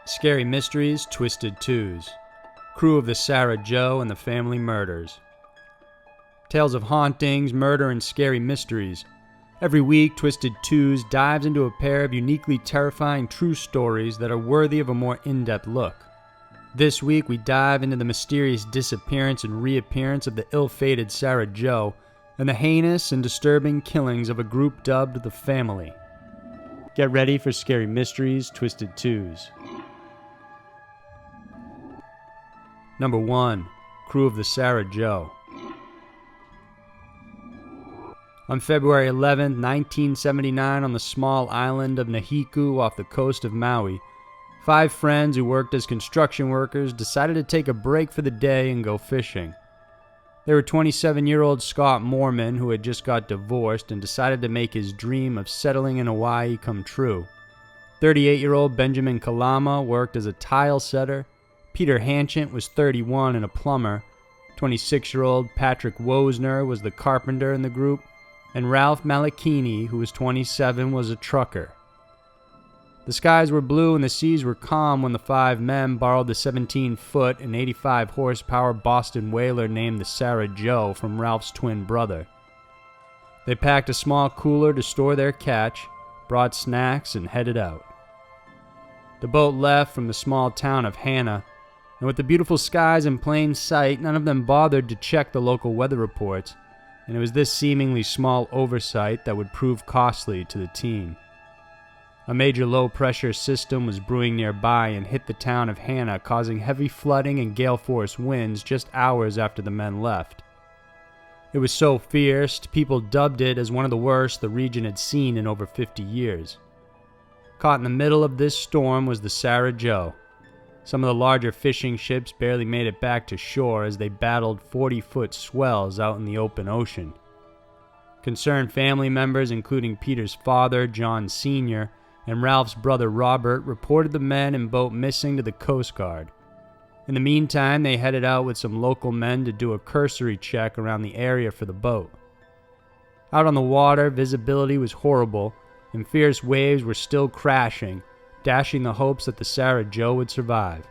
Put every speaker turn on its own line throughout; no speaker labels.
Scary Mysteries, Twisted Twos. Crew of the Sara Joe and the Family Murders. Tales of hauntings, murder, and scary mysteries. Every week, Twisted Twos dives into a pair of uniquely terrifying true stories that are worthy of a more in-depth look. This week, we dive into the mysterious disappearance and reappearance of the ill-fated Sara Joe and the heinous and disturbing killings of a group dubbed the Family. Get ready for Scary Mysteries, Twisted Twos. Number 1. Crew of the Sara Joe. On February 11, 1979, on the small island of Nahiku off the coast of Maui, 5 friends who worked as construction workers decided to take a break for the day and go fishing. They were 27-year-old Scott Moorman, who had just got divorced and decided to make his dream of settling in Hawaii come true. 38-year-old Benjamin Kalama worked as a tile setter. Peter Hanchett was 31 and a plumber. 26-year-old Patrick Woessner was the carpenter in the group. And Ralph Malaiakini, who was 27, was a trucker. The skies were blue and the seas were calm when the 5 men borrowed the 17-foot and 85-horsepower Boston whaler named the Sara Joe from Ralph's twin brother. They packed a small cooler to store their catch, brought snacks, and headed out. The boat left from the small town of Hanchett, and with the beautiful skies in plain sight, none of them bothered to check the local weather reports, and it was this seemingly small oversight that would prove costly to the team. A major low-pressure system was brewing nearby and hit the town of Hanchett, causing heavy flooding and gale-force winds just hours after the men left. It was so fierce, people dubbed it as one of the worst the region had seen in over 50 years. Caught in the middle of this storm was the Sara Joe. Some of the larger fishing ships barely made it back to shore as they battled 40-foot swells out in the open ocean. Concerned family members, including Peter's father, John Sr., and Ralph's brother Robert, reported the men and boat missing to the Coast Guard. In the meantime, they headed out with some local men to do a cursory check around the area for the boat. Out on the water, visibility was horrible, and fierce waves were still crashing, dashing the hopes that the Sara Joe would survive.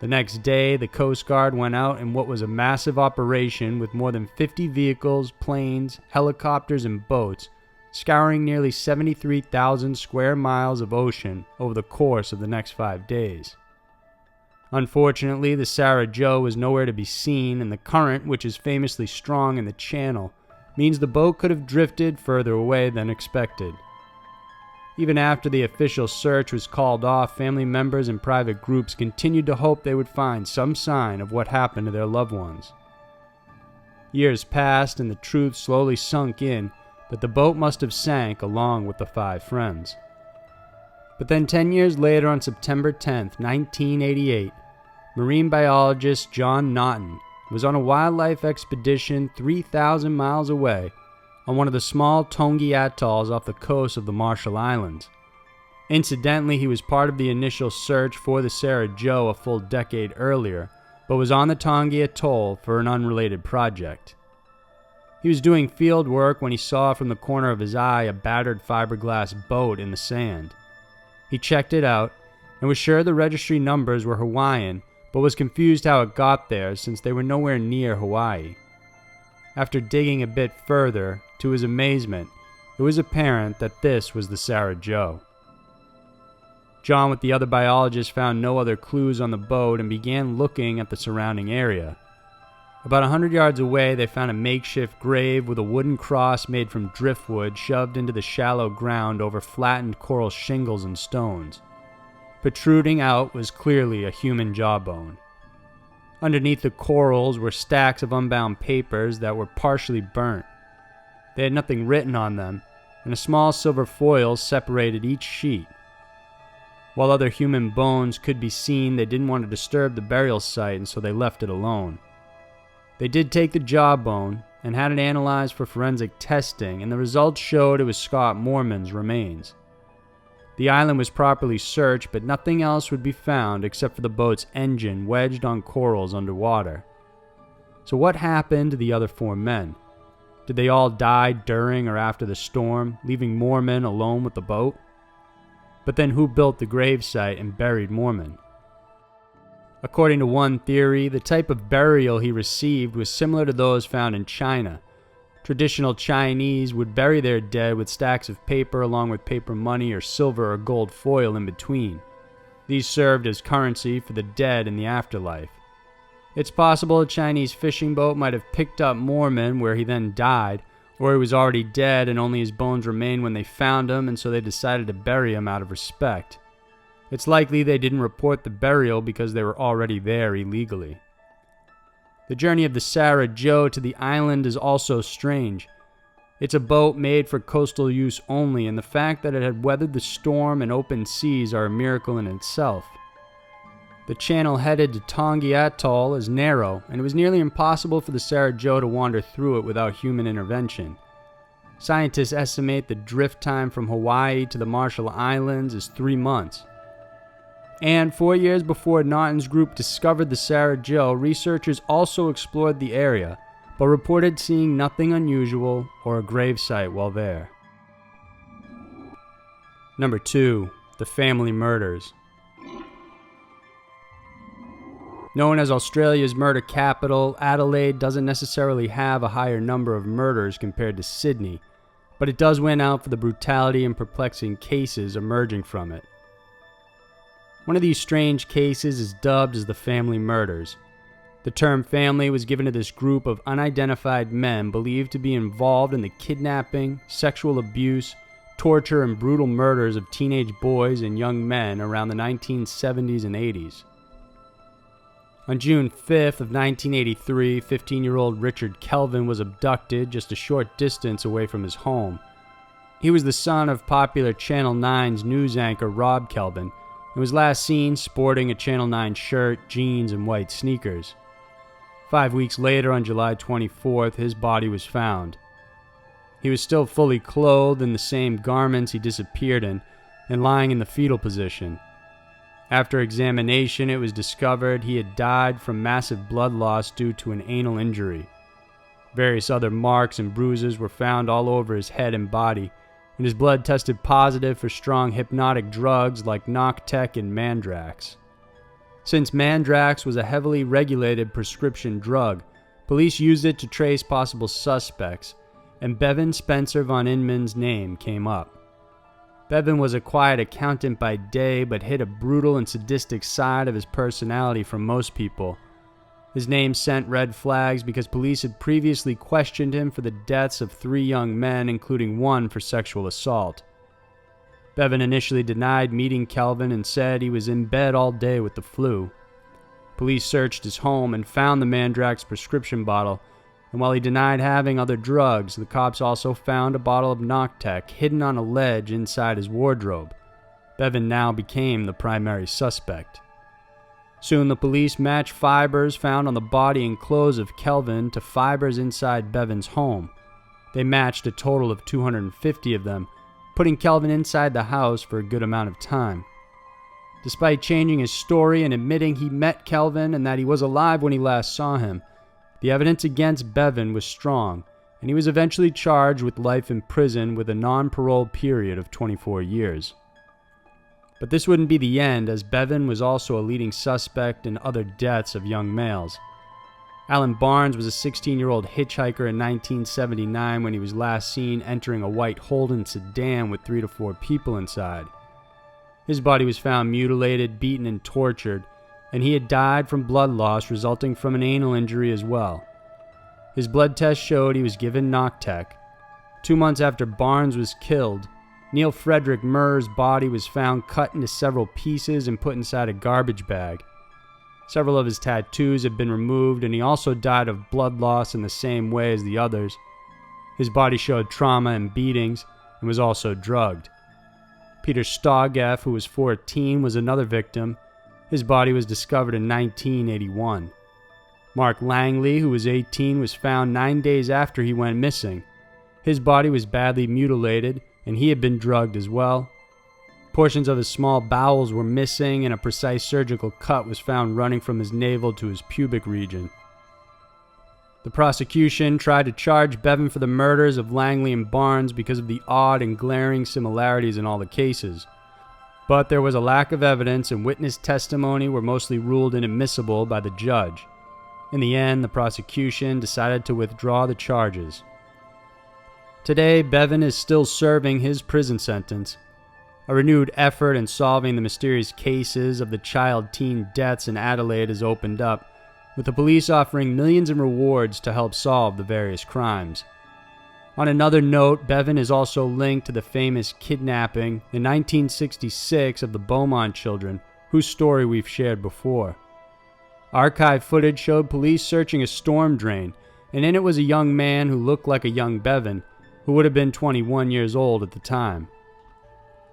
The next day, the Coast Guard went out in what was a massive operation with more than 50 vehicles, planes, helicopters, and boats, scouring nearly 73,000 square miles of ocean over the course of the next 5 days. Unfortunately, the Sara Joe was nowhere to be seen, and the current, which is famously strong in the channel, means the boat could have drifted further away than expected. Even after the official search was called off, family members and private groups continued to hope they would find some sign of what happened to their loved ones. Years passed and the truth slowly sunk in that the boat must have sank along with the 5 friends. But then 10 years later, on September 10, 1988, marine biologist John Norton was on a wildlife expedition 3,000 miles away on one of the small Tongi atolls off the coast of the Marshall Islands. Incidentally, he was part of the initial search for the Sara Joe a full decade earlier, but was on the Tongi atoll for an unrelated project. He was doing field work when he saw from the corner of his eye a battered fiberglass boat in the sand. He checked it out and was sure the registry numbers were Hawaiian, but was confused how it got there since they were nowhere near Hawaii. After digging a bit further, to his amazement, it was apparent that this was the Sara Joe. John, with the other biologists, found no other clues on the boat and began looking at the surrounding area. About 100 yards away, they found a makeshift grave with a wooden cross made from driftwood shoved into the shallow ground over flattened coral shingles and stones. Protruding out was clearly a human jawbone. Underneath the corals were stacks of unbound papers that were partially burnt. They had nothing written on them, and a small silver foil separated each sheet. While other human bones could be seen, they didn't want to disturb the burial site, and so they left it alone. They did take the jawbone and had it analyzed for forensic testing, and the results showed it was Scott Moorman's remains. The island was properly searched, but nothing else would be found except for the boat's engine wedged on corals underwater. So what happened to the other 4 men? Did they all die during or after the storm, leaving Moorman alone with the boat? But then who built the gravesite and buried Moorman? According to one theory, the type of burial he received was similar to those found in China. Traditional Chinese would bury their dead with stacks of paper along with paper money or silver or gold foil in between. These served as currency for the dead in the afterlife. It's possible a Chinese fishing boat might have picked up Moorman where he then died, or he was already dead and only his bones remained when they found him, and so they decided to bury him out of respect. It's likely they didn't report the burial because they were already there illegally. The journey of the Sara Joe to the island is also strange. It's a boat made for coastal use only, and the fact that it had weathered the storm and open seas are a miracle in itself. The channel headed to Tongi Atoll is narrow, and it was nearly impossible for the Sara Joe to wander through it without human intervention. Scientists estimate the drift time from Hawaii to the Marshall Islands is 3 months. And 4 years before Norton's group discovered the Sara Joe, researchers also explored the area, but reported seeing nothing unusual or a gravesite while there. Number 2. The family murders. Known as Australia's murder capital, Adelaide doesn't necessarily have a higher number of murders compared to Sydney, but it does win out for the brutality and perplexing cases emerging from it. One of these strange cases is dubbed as the family murders. The term family was given to this group of unidentified men believed to be involved in the kidnapping, sexual abuse, torture, and brutal murders of teenage boys and young men around the 1970s and 80s. On June 5th of 1983, 15-year-old Richard Kelvin was abducted just a short distance away from his home. He was the son of popular Channel 9's news anchor Rob Kelvin, and was last seen sporting a Channel 9 shirt, jeans, and white sneakers. 5 weeks later, on July 24th, his body was found. He was still fully clothed in the same garments he disappeared in, and lying in the fetal position. After examination, it was discovered he had died from massive blood loss due to an anal injury. Various other marks and bruises were found all over his head and body, and his blood tested positive for strong hypnotic drugs like Noctec and Mandrax. Since Mandrax was a heavily regulated prescription drug, police used it to trace possible suspects, and Bevan Spencer von Inman's name came up. Bevan was a quiet accountant by day, but hid a brutal and sadistic side of his personality from most people. His name sent red flags because police had previously questioned him for the deaths of 3 young men, including one for sexual assault. Bevan initially denied meeting Kelvin and said he was in bed all day with the flu. Police searched his home and found the Mandrax prescription bottle, and while he denied having other drugs, the cops also found a bottle of Noctec hidden on a ledge inside his wardrobe. Bevan now became the primary suspect. Soon the police matched fibers found on the body and clothes of Kelvin to fibers inside Bevan's home. They matched a total of 250 of them, putting Kelvin inside the house for a good amount of time. Despite changing his story and admitting he met Kelvin and that he was alive when he last saw him, the evidence against Bevan was strong, and he was eventually charged with life in prison with a non-parole period of 24 years. But this wouldn't be the end, as Bevan was also a leading suspect in other deaths of young males. Alan Barnes was a 16-year-old hitchhiker in 1979 when he was last seen entering a white Holden sedan with 3 to 4 people inside. His body was found mutilated, beaten, and tortured, and he had died from blood loss resulting from an anal injury as well. His blood test showed he was given Noctec. 2 months after Barnes was killed, Neil Frederick Murr's body was found cut into several pieces and put inside a garbage bag. Several of his tattoos had been removed, and he also died of blood loss in the same way as the others. His body showed trauma and beatings, and was also drugged. Peter Stoggeff, who was 14, was another victim. His body was discovered in 1981. Mark Langley, who was 18, was found 9 days after he went missing. His body was badly mutilated, and he had been drugged as well. Portions of his small bowels were missing, and a precise surgical cut was found running from his navel to his pubic region. The prosecution tried to charge Bevan for the murders of Langley and Barnes because of the odd and glaring similarities in all the cases. but there was a lack of evidence and witness testimony were mostly ruled inadmissible by the judge. In the end, the prosecution decided to withdraw the charges. Today, Bevan is still serving his prison sentence. A renewed effort in solving the mysterious cases of the child-teen deaths in Adelaide has opened up, with the police offering millions in rewards to help solve the various crimes. On another note, Bevan is also linked to the famous kidnapping in 1966 of the Beaumont children, whose story we've shared before. Archive footage showed police searching a storm drain, and in it was a young man who looked like a young Bevan, who would have been 21 years old at the time.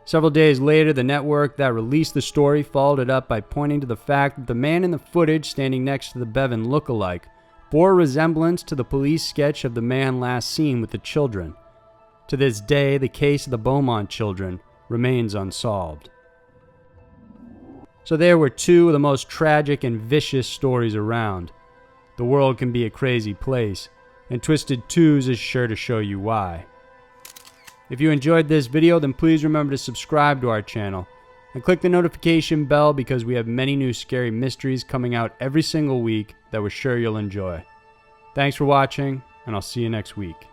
Several days later, the network that released the story followed it up by pointing to the fact that the man in the footage standing next to the Bevan look-alike bore a resemblance to the police sketch of the man last seen with the children. To this day, the case of the Beaumont children remains unsolved. So there were two of the most tragic and vicious stories around. The world can be a crazy place, and Twisted Twos is sure to show you why. If you enjoyed this video, then please remember to subscribe to our channel and click the notification bell because we have many new scary mysteries coming out every single week that we're sure you'll enjoy. Thanks for watching, and I'll see you next week.